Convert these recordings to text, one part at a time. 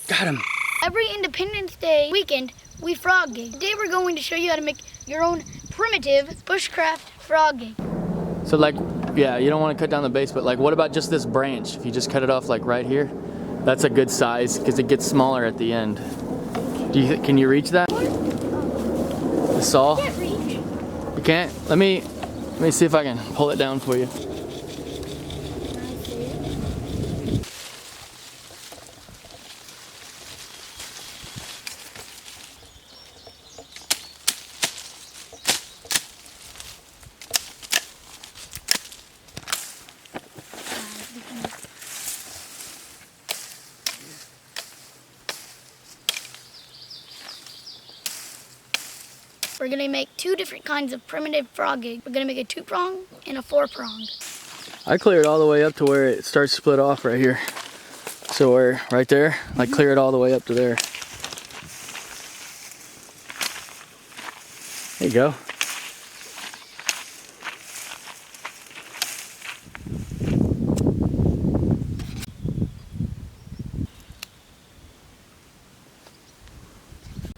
Got him. Every Independence Day weekend, we frog game. Today we're going to show you how to make your own primitive bushcraft frog game. So like, yeah, you don't want to cut down the base, but like, what about just this branch? If you just cut it off like right here, that's a good size because it gets smaller at the end. Can you reach that? The saw? I can't reach. You can't? Let me see if I can pull it down for you. We're gonna make two different kinds of primitive frog egg. We're gonna make a 2-prong and a 4-prong. I clear it all the way up to where it starts to split off right here. So we're right there, like clear it all the way up to there. There you go.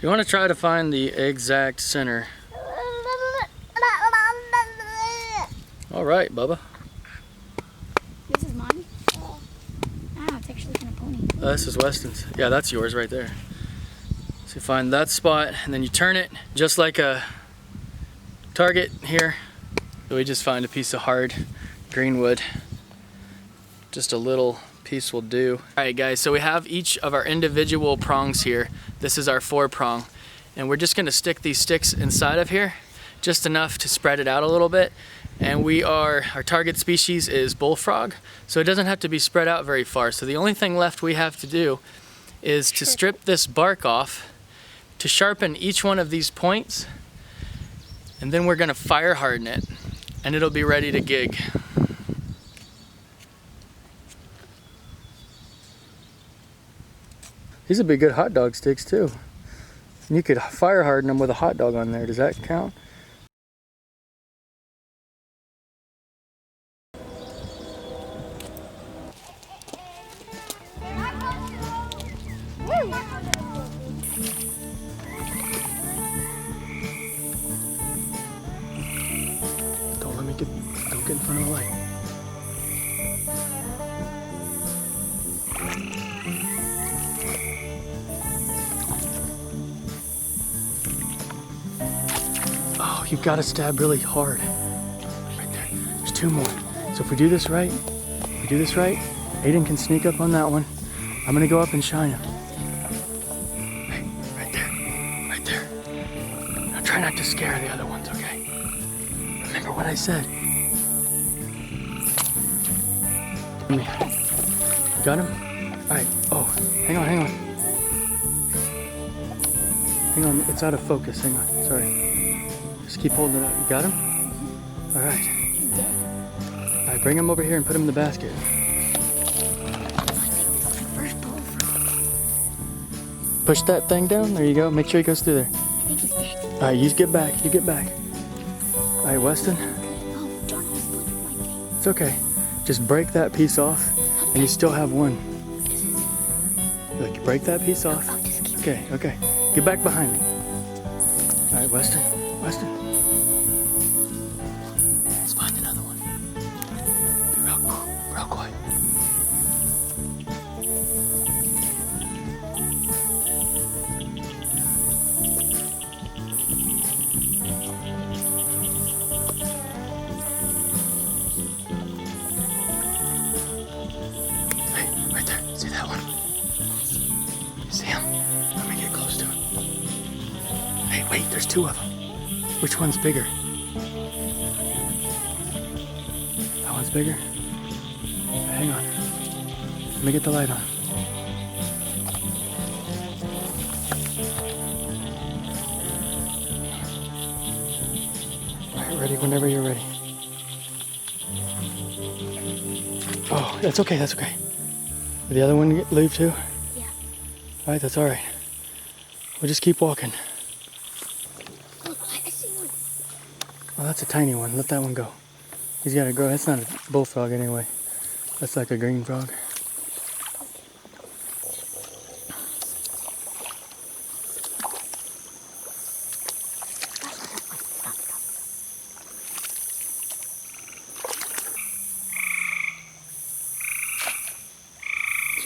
You want to try to find the exact center. All right, Bubba. This is mine. Ah, it's actually kind of pony. This is Weston's. Yeah, that's yours right there. So you find that spot, and then you turn it just like a target here. So we just find a piece of hard green wood. Just a little piece will do. All right, guys, so we have each of our individual prongs here. This is our 4-prong, and we're just gonna stick these sticks inside of here, just enough to spread it out a little bit. And our target species is bullfrog, so it doesn't have to be spread out very far. So the only thing left we have to do is to strip this bark off, to sharpen each one of these points, and then we're gonna fire harden it, and it'll be ready to gig. These would be good hot dog sticks too. And you could fire harden them with a hot dog on there. Does that count? Don't get in front of the light. Oh, you've got to stab really hard. Right there. There's 2 more. So if we do this right, Aiden can sneak up on that one. I'm gonna go up and shine him. Hey, right there. Now try not to scare the other ones, okay? Remember what I said. Got him? Alright, oh, hang on. Hang on, it's out of focus, hang on, sorry. Just keep holding it up. You got him? Alright. Alright, bring him over here and put him in the basket. Push that thing down, there you go. Make sure he goes through there. Alright, you get back. Alright, Weston. It's okay. Just break that piece off, and you still have one. Look, break that piece off. Okay. Get back behind me. Alright, Weston. Let's find another one. Be real quiet. Hey, right there. See that one? You see him? Let me get close to him. Hey, wait, there's 2 of them. Which one's bigger? That one's bigger? Hang on. Let me get the light on. Alright, ready whenever you're ready. Oh, that's okay. Did the other one leave too? Yeah. Alright, that's alright. We'll just keep walking. Look, I see one. Oh, that's a tiny one. Let that one go. He's got to grow. That's not a bullfrog anyway. That's like a green frog.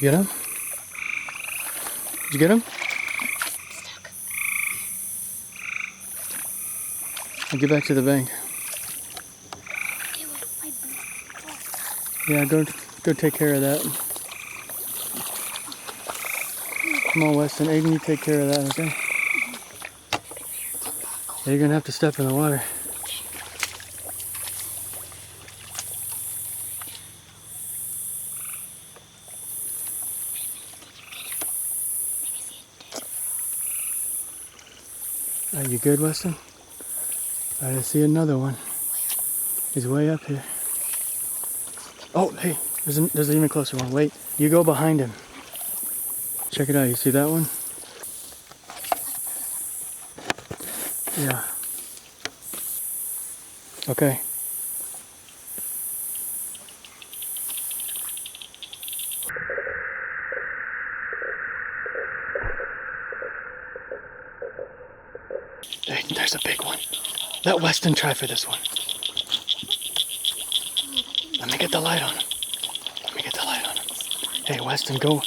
Did you get him? Did you get him? Stuck. I'll get back to the bank. Ew, my bird. Yeah, go take care of that. Come on, Weston. Aiden, you take care of that, okay? Yeah, you're gonna have to step in the water. Are you good, Weston? I see another one. He's way up here. Oh, hey, there's an even closer one. Wait, you go behind him. Check it out. You see that one? Yeah. Okay. Hey, there's a big one. Let Weston try for this one. Let me get the light on him. Let me get the light on him. Hey, Weston, go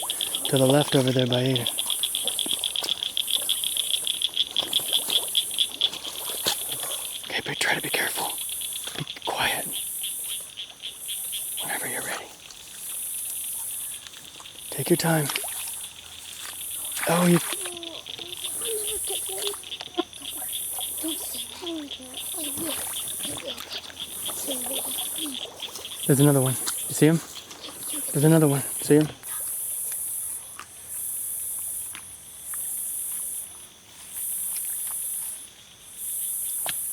to the left over there by Aiden. Okay, but try to be careful. Be quiet. Whenever you're ready. Take your time. Oh, you... There's another one. You see him? There's another one. See him?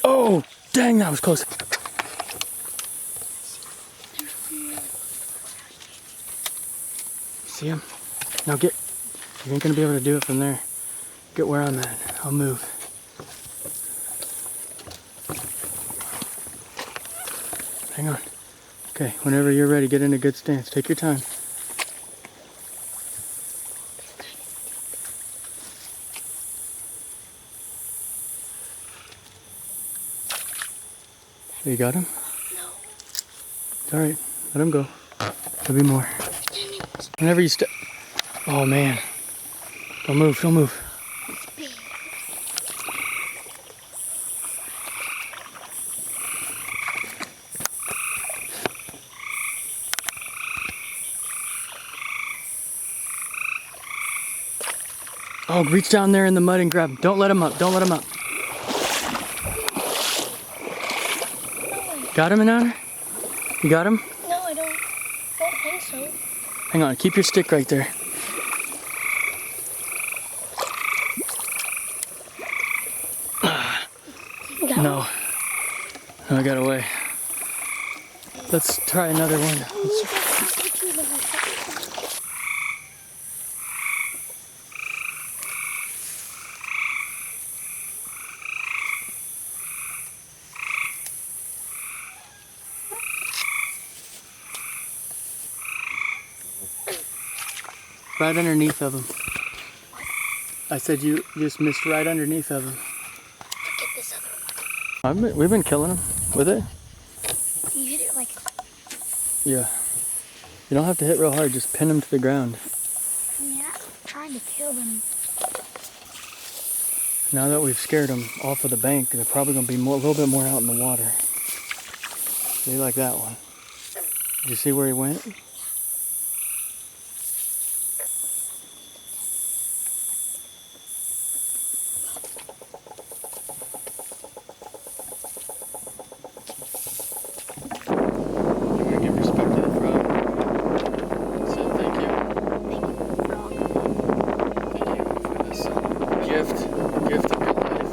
Oh, dang, that was close. See him? Now get, you ain't gonna be able to do it from there. Get where I'm at. I'll move. Hang on. Okay, whenever you're ready, get in a good stance. Take your time. You got him? No. It's alright. Let him go. There'll be more. Whenever you step... Oh, man. Don't move. Don't move. It's big. Oh, reach down there in the mud and grab him. Don't let him up. Don't let him up. Got him in there? You got him? No, I don't think so. Hang on. Keep your stick right there. No. No, I got away. Let's try another one. Right underneath of him. I said you just missed right underneath of him. Get this other one. We've been killing them with it. You hit it like... Yeah. You don't have to hit real hard, just pin them to the ground. Yeah, I'm trying to kill them. Now that we've scared them off of the bank, they're probably going to be a little bit more out in the water. See, like that one. Did you see where he went? Gift of your life.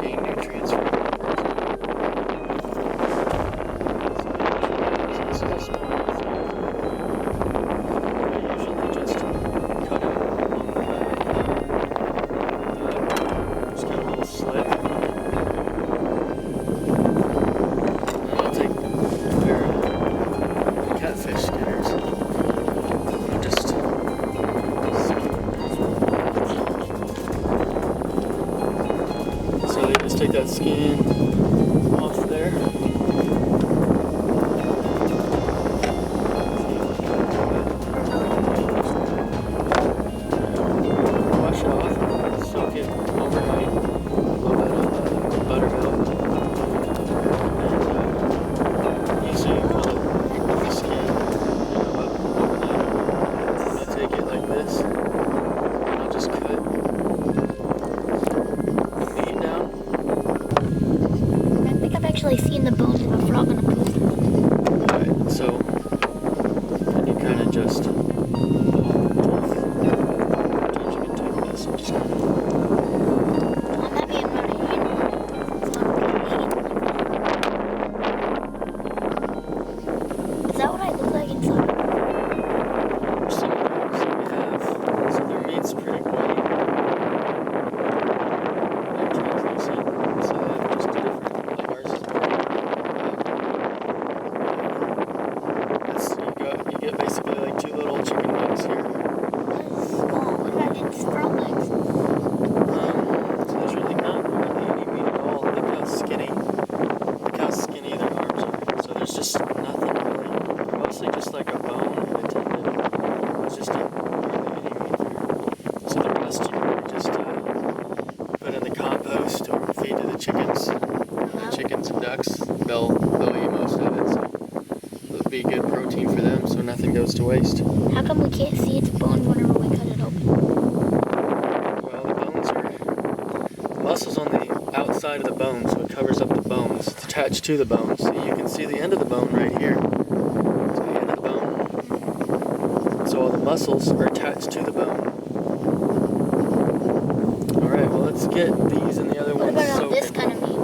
Gain nutrients from it. just like a bone intended. It's just a barely any meat there. So the rest you just put in the compost or feed to the chickens. The chickens and ducks, they'll eat most of it. So it'll be good protein for them, so nothing goes to waste. How come we can't see its bone whenever we cut it open? Well, the bones are the muscles on the outside of the bone, so it covers up the bones. It's attached to the bone, so you can see the end of the bone right here. So the end of the bone. So all the muscles are attached to the bone. All right, well let's get these and the other What ones about soaking. this kind of meat?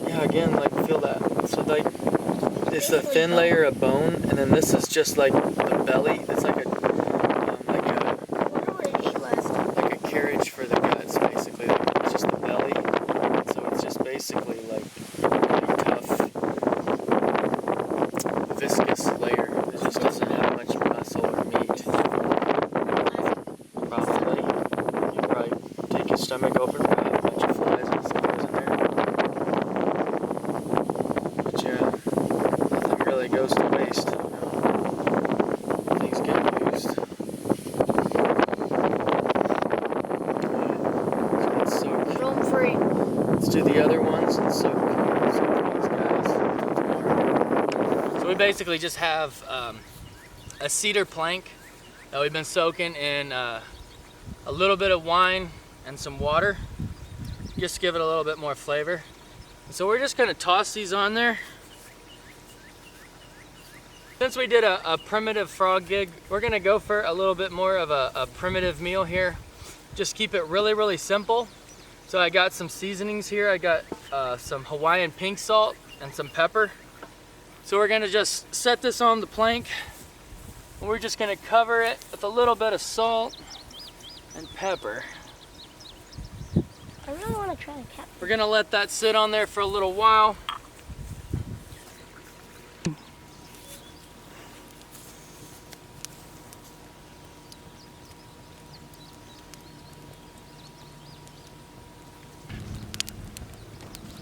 Yeah, again, like feel that. So like, it's a thin layer of bone, and then this is just like the belly. It's like a like a carriage for the guts, basically. It's just the belly. So it's just basically like a really tough, viscous layer. It just doesn't have much muscle or meat. Probably. You probably take your stomach open, probably have a bunch of flies and stuff in there. But yeah, nothing really goes to waste. Things get used. So let's soak. Roam free. Let's do the other ones and soak these guys tomorrow. So we basically just have a cedar plank that we've been soaking in a little bit of wine and some water, just to give it a little bit more flavor. And so we're just gonna toss these on there. Since we did a primitive frog gig, we're gonna go for a little bit more of a primitive meal here. Just keep it really, really simple. So I got some seasonings here. I got some Hawaiian pink salt and some pepper. So we're gonna just set this on the plank. And we're just gonna cover it with a little bit of salt and pepper. I really want to try the cat. We're gonna let that sit on there for a little while.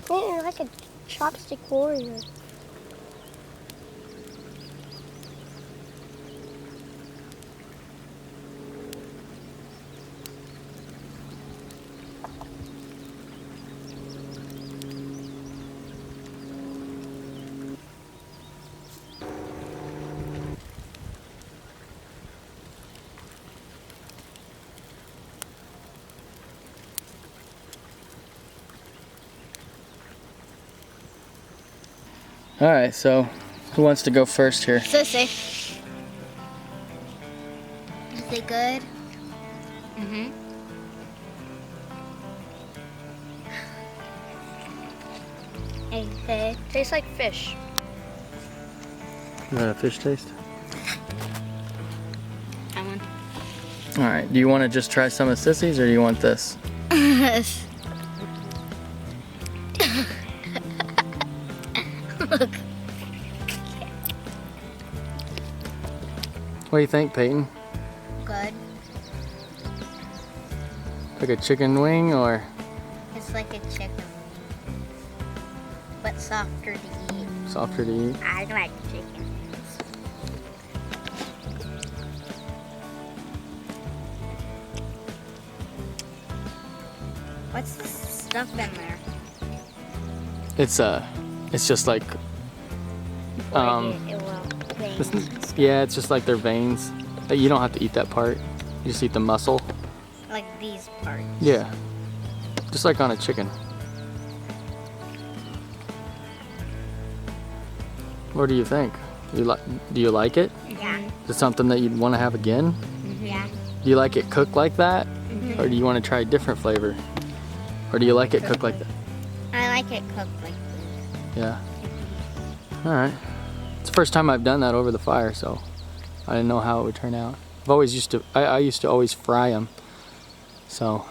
You're like a chopstick warrior. All right, so who wants to go first here? Sissy. Is it good? Mm-hmm. It tastes like fish. You want a fish taste? I want. All right, do you want to just try some of Sissy's or do you want this? Look. What do you think, Peyton? Good. Like a chicken wing or? It's like a chicken, but softer to eat. Softer to eat? I like chicken. What's this stuff in there? It's just like Veins. yeah, it's just like their veins. You don't have to eat that part. You just eat the muscle. Like these parts. Yeah, just like on a chicken. What do you think? Do you like it? Yeah. Is it something that you'd want to have again? Yeah. Do you like it cooked like that? Or do you want to try a different flavor? Or do you like it cooked like that? I like it cooked like this. Yeah. All right. It's the first time I've done that over the fire, so I didn't know how it would turn out. I used to always fry them. So